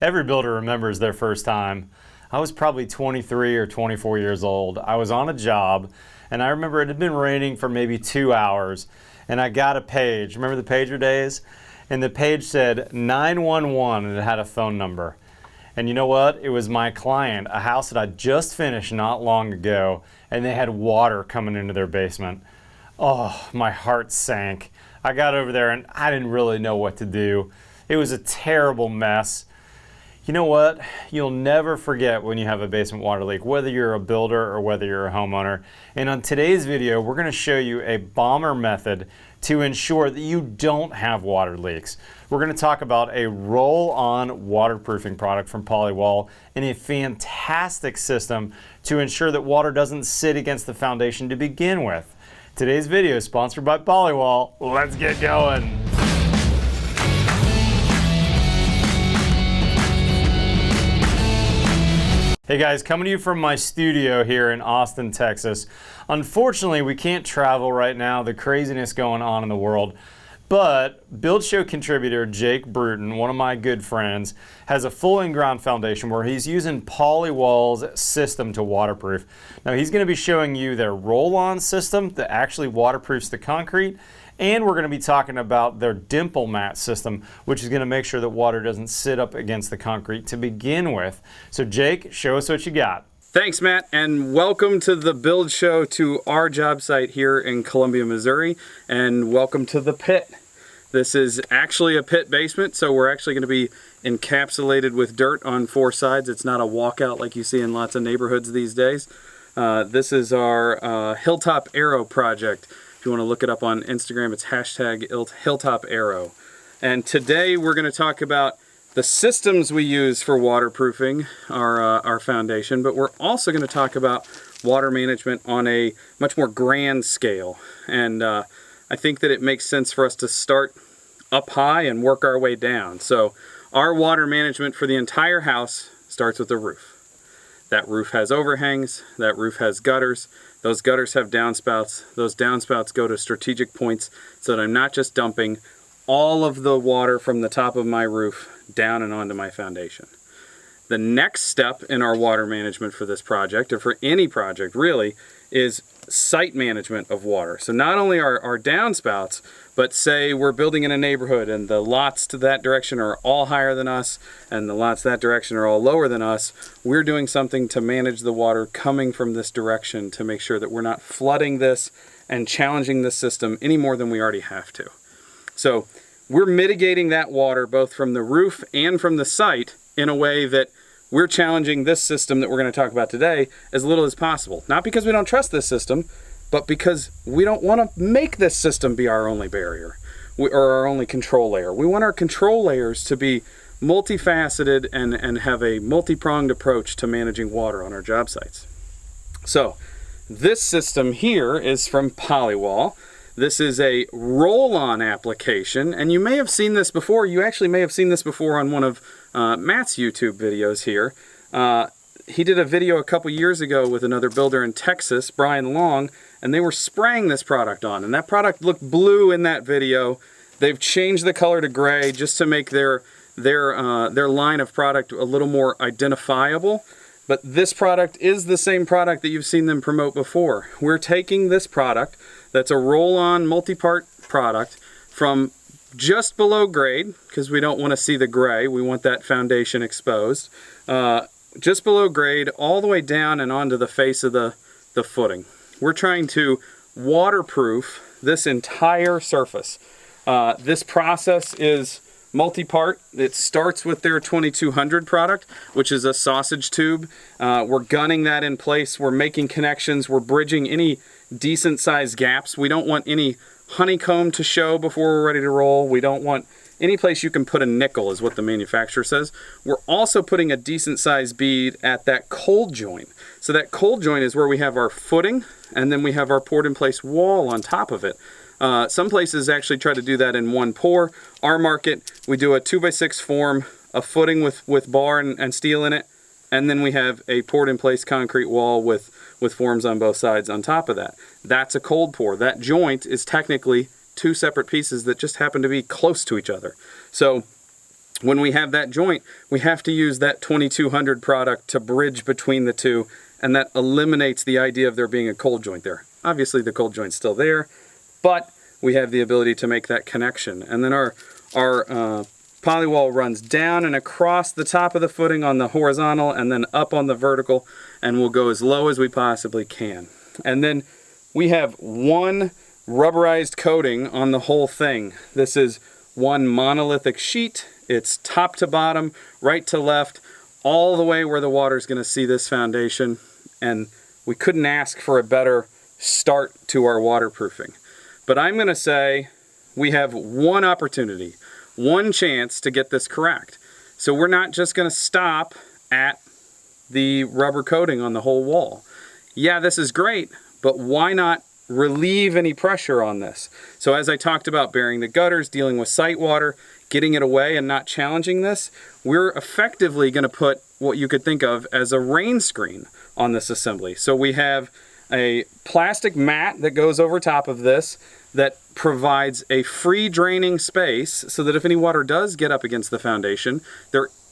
Every builder remembers their first time. I was probably 23 or 24 years old. I was on a job, and I remember it had been raining for maybe 2 hours, and I got a page. Remember the pager days? And the page said 911, and it had a phone number. And you know what? It was my client, a house that I just finished not long ago, and they had water coming into their basement. Oh, my heart sank. I got over there, and I didn't really know what to do. It was a terrible mess. You know what? You'll never forget when you have a basement water leak, whether you're a builder or whether you're a homeowner. And on today's video, we're going to show you a bomber method to ensure that you don't have water leaks. We're going to talk about a roll-on waterproofing product from Polywall and a fantastic system to ensure that water doesn't sit against the foundation to begin with. Today's video is sponsored by Polywall. Let's get going. Hey guys, coming to you from my studio here in Austin, Texas. Unfortunately, we can't travel right now, the craziness going on in the world, but Build Show contributor Jake Bruton, one of my good friends, has a full in-ground foundation where he's using Polywall's system to waterproof. Now he's going to be showing you their roll-on system that actually waterproofs the concrete, and we're going to be talking about their dimple mat system, which is going to make sure that water doesn't sit up against the concrete to begin with. So Jake, show us what you got. Thanks, Matt, and welcome to the Build Show to our job site here in Columbia, Missouri, and welcome to the pit. This is actually a pit basement, so we're actually going to be encapsulated with dirt on four sides. It's not a walkout like you see in lots of neighborhoods these days. This is our Hilltop Arrow project. If you want to look it up on Instagram, it's hashtag Hilltop Arrow. And today we're going to talk about the systems we use for waterproofing our foundation, but we're also going to talk about water management on a much more grand scale. And I think that it makes sense for us to start up high and work our way down. So our water management for the entire house starts with the roof. That roof has overhangs, that roof has gutters, those gutters have downspouts, those downspouts go to strategic points so that I'm not just dumping all of the water from the top of my roof down and onto my foundation. The next step in our water management for this project, or for any project really, is site management of water. So not only our downspouts, but say we're building in a neighborhood and the lots to that direction are all higher than us and the lots that direction are all lower than us, we're doing something to manage the water coming from this direction to make sure that we're not flooding this and challenging the system any more than we already have to. So we're mitigating that water both from the roof and from the site in a way that we're challenging this system that we're going to talk about today as little as possible. Not because we don't trust this system, but because we don't want to make this system be our only barrier or our only control layer. We want our control layers to be multifaceted and have a multi-pronged approach to managing water on our job sites. So this system here is from Polywall. This is a roll-on application, and you may have seen this before. You actually may have seen this before on one of Matt's YouTube videos here. He did a video a couple years ago with another builder in Texas, Brian Long, and they were spraying this product on, and that product looked blue in that video. They've changed the color to gray just to make their line of product a little more identifiable. But this product is the same product that you've seen them promote before. We're taking this product that's a roll-on multi-part product from just below grade, because we don't want to see the gray, we want that foundation exposed, just below grade all the way down and onto the face of the footing. We're trying to waterproof this entire surface. This process is multi-part. It starts with their 2200 product, which is a sausage tube. We're gunning that in place. We're making connections. We're bridging any decent sized gaps. We don't want any honeycomb to show before we're ready to roll. We don't want any place you can put a nickel, is what the manufacturer says. We're also putting a decent sized bead at that cold joint. So that cold joint is where we have our footing, and then we have our poured in place wall on top of it. Some places actually try to do that in one pour. Our market, we do a 2x6 form, a footing with bar and steel in it, and then we have a poured in place concrete wall with forms on both sides on top of that. That's a cold pour. That joint is technically two separate pieces that just happen to be close to each other. So when we have that joint, we have to use that 2200 product to bridge between the two, and that eliminates the idea of there being a cold joint there. Obviously the cold joint's still there, but we have the ability to make that connection. And then our polywall runs down and across the top of the footing on the horizontal and then up on the vertical, and we'll go as low as we possibly can. And then we have one rubberized coating on the whole thing. This is one monolithic sheet. It's top to bottom, right to left, all the way where the water is going to see this foundation. And we couldn't ask for a better start to our waterproofing. But I'm going to say we have one opportunity, one chance to get this correct. So we're not just going to stop at the rubber coating on the whole wall. Yeah, this is great, but why not relieve any pressure on this? So as I talked about burying the gutters, dealing with site water, getting it away and not challenging this, we're effectively going to put what you could think of as a rain screen on this assembly. So we have a plastic mat that goes over top of this that provides a free draining space so that if any water does get up against the foundation,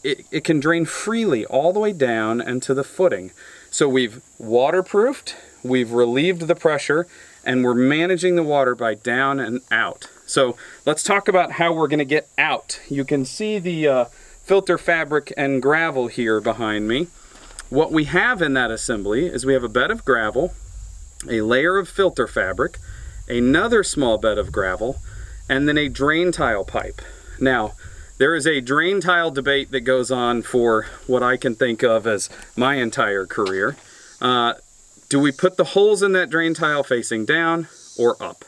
it can drain freely all the way down and to the footing. So we've waterproofed, we've relieved the pressure, and we're managing the water by down and out. So let's talk about how we're going to get out. You can see the filter fabric and gravel here behind me. What we have in that assembly is we have a bed of gravel, a layer of filter fabric, another small bed of gravel, and then a drain tile pipe. Now, there is a drain tile debate that goes on for what I can think of as my entire career. Do we put the holes in that drain tile facing down or up?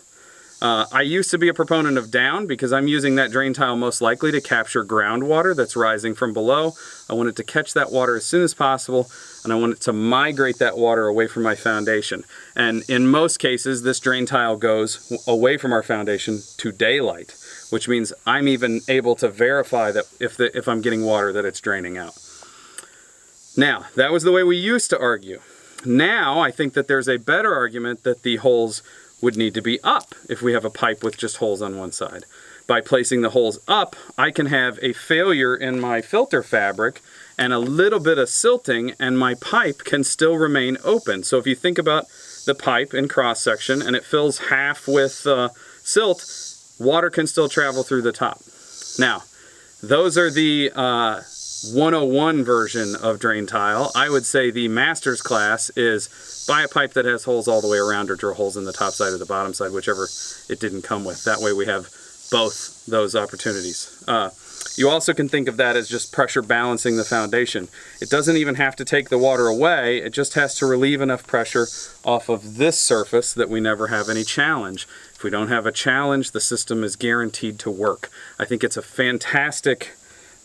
I used to be a proponent of down because I'm using that drain tile most likely to capture groundwater that's rising from below. I want it to catch that water as soon as possible, and I want it to migrate that water away from my foundation. And in most cases, this drain tile goes away from our foundation to daylight, which means I'm even able to verify that if I'm getting water that it's draining out. Now, that was the way we used to argue. Now, I think that there's a better argument that the holes would need to be up if we have a pipe with just holes on one side. By placing the holes up, I can have a failure in my filter fabric and a little bit of silting, and my pipe can still remain open. So if you think about the pipe in cross section and it fills half with silt, water can still travel through the top. Now, those are the 101 version of drain tile. I would say the master's class is buy a pipe that has holes all the way around or drill holes in the top side or the bottom side, whichever it didn't come with. That way we have both those opportunities. You also can think of that as just pressure balancing the foundation. It doesn't even have to take the water away, it just has to relieve enough pressure off of this surface that we never have any challenge. If we don't have a challenge, the system is guaranteed to work. I think it's a fantastic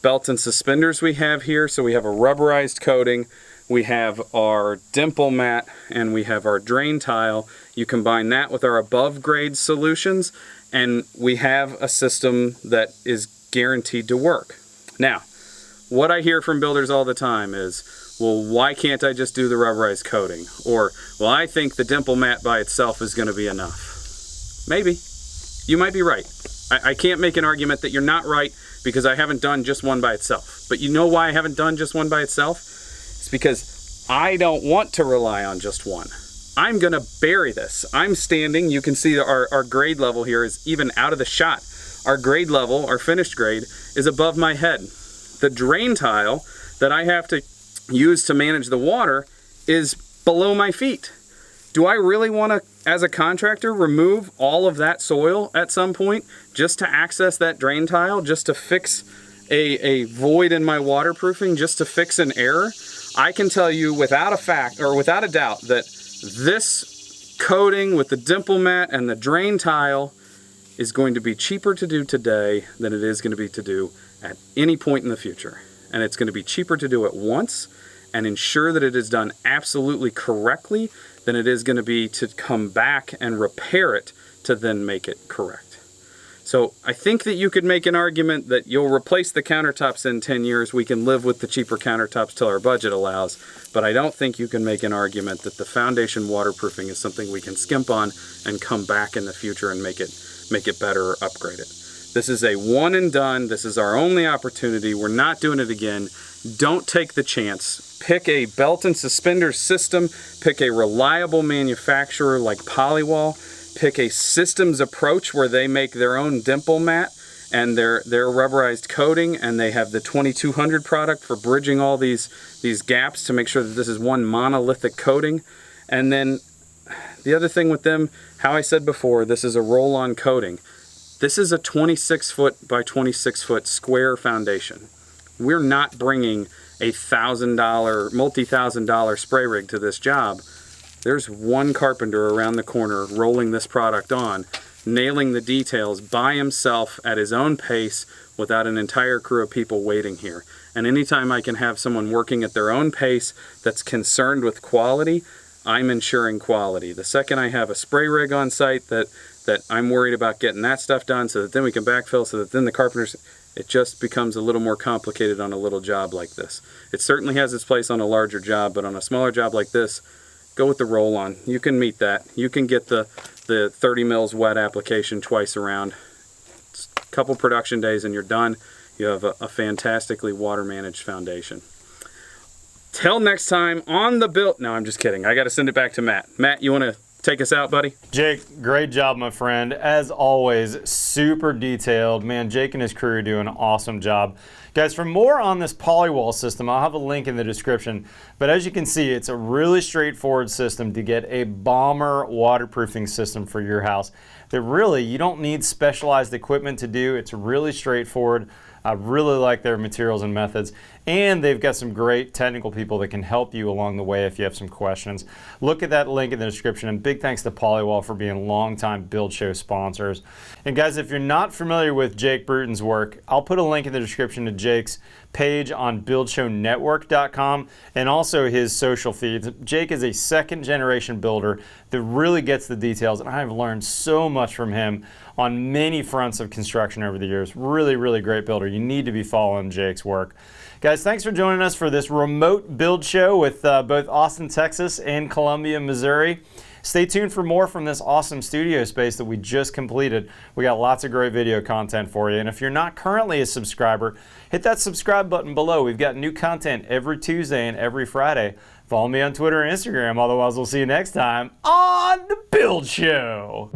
belt and suspenders we have here. So we have a rubberized coating, we have our dimple mat, and we have our drain tile. You combine that with our above grade solutions, and we have a system that is guaranteed to work. Now, what I hear from builders all the time is, well, why can't I just do the rubberized coating? Or, well, I think the dimple mat by itself is going to be enough. Maybe. You might be right. I can't make an argument that you're not right because I haven't done just one by itself. But you know why I haven't done just one by itself? It's because I don't want to rely on just one. I'm going to bury this. I'm standing, you can see our grade level here is even out of the shot. Our grade level, our finished grade, is above my head. The drain tile that I have to use to manage the water is below my feet. Do I really want to, as a contractor, remove all of that soil at some point just to access that drain tile, just to fix a void in my waterproofing, just to fix an error? I can tell you without a doubt that this coating with the dimple mat and the drain tile is going to be cheaper to do today than it is going to be to do at any point in the future. And it's going to be cheaper to do it once and ensure that it is done absolutely correctly than it is going to be to come back and repair it to then make it correct. So I think that you could make an argument that you'll replace the countertops in 10 years. We can live with the cheaper countertops till our budget allows. But I don't think you can make an argument that the foundation waterproofing is something we can skimp on and come back in the future and make it better or upgrade it. This is a one and done. This is our only opportunity. We're not doing it again. Don't take the chance. Pick a belt and suspenders system. Pick a reliable manufacturer like Polywall. Pick a systems approach where they make their own dimple mat and their rubberized coating, and they have the 2200 product for bridging all these gaps to make sure that this is one monolithic coating. And then the other thing with them, how I said before, this is a roll-on coating. This is a 26 foot by 26 foot square foundation. We're not bringing a $1,000, multi-$1,000 spray rig to this job. There's one carpenter around the corner rolling this product on, nailing the details by himself at his own pace without an entire crew of people waiting here. And anytime I can have someone working at their own pace that's concerned with quality, I'm ensuring quality. The second I have a spray rig on site that I'm worried about getting that stuff done so that then we can backfill, so that then the carpenters, it just becomes a little more complicated on a little job like this. It certainly has its place on a larger job, but on a smaller job like this, go with the roll-on. You can meet that. You can get the 30 mils wet application twice around. It's a couple production days and you're done. You have a fantastically water-managed foundation. Till next time on the build. No, I'm just kidding. I got to send it back to Matt. Matt, you want to take us out, buddy? Jake, great job, my friend. As always, super detailed. Man, Jake and his crew do an awesome job. Guys, for more on this Polywall system, I'll have a link in the description. But as you can see, it's a really straightforward system to get a bomber waterproofing system for your house that really you don't need specialized equipment to do. It's really straightforward. I really like their materials and methods, and they've got some great technical people that can help you along the way if you have some questions. Look at that link in the description, and big thanks to Polywall for being longtime Build Show sponsors. And guys, if you're not familiar with Jake Bruton's work, I'll put a link in the description to Jake's page on buildshownetwork.com and also his social feeds. Jake is a second generation builder that really gets the details, and I've learned so much from him on many fronts of construction over the years. Really, really great builder. You need to be following Jake's work. Guys, thanks for joining us for this remote build show with both Austin, Texas and Columbia, Missouri. Stay tuned for more from this awesome studio space that we just completed. We got lots of great video content for you. And if you're not currently a subscriber, hit that subscribe button below. We've got new content every Tuesday and every Friday. Follow me on Twitter and Instagram. Otherwise, we'll see you next time on The Build Show.